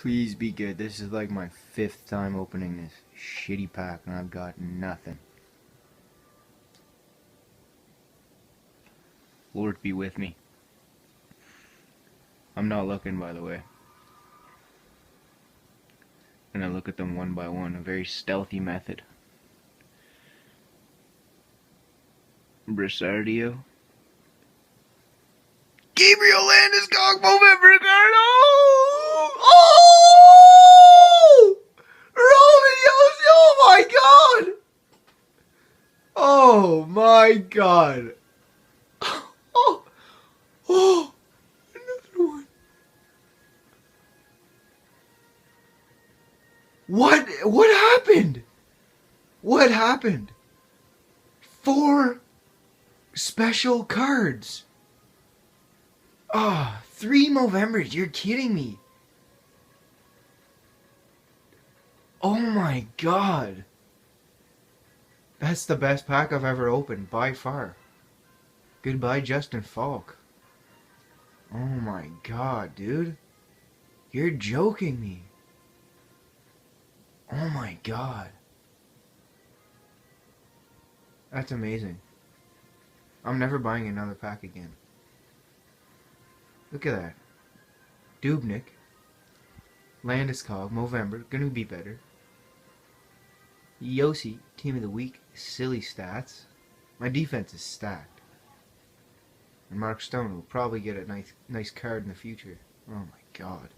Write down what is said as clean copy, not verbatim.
Please be good. This is like my 5th time opening this shitty pack and I've got nothing. Lord be with me. I'm not looking, by the way. And I look at them one by one, a very stealthy method. Brisardio. Gabriel Landeskog, Movember card. Oh! Roman Josi, oh my god! Oh my god! Oh! Oh! Another one. What happened? What happened? 4 special cards. Ah, 3 Movembers. You're kidding me. Oh my god. That's the best pack I've ever opened, by far. Goodbye, Justin Falk. Oh my god, dude. You're joking me. Oh my god. That's amazing. I'm never buying another pack again. Look at that. Dubnik. Landeskog, Movember, gonna be better. Josi, team of the week, silly stats. My defense is stacked. And Mark Stone will probably get a nice card in the future. Oh my god.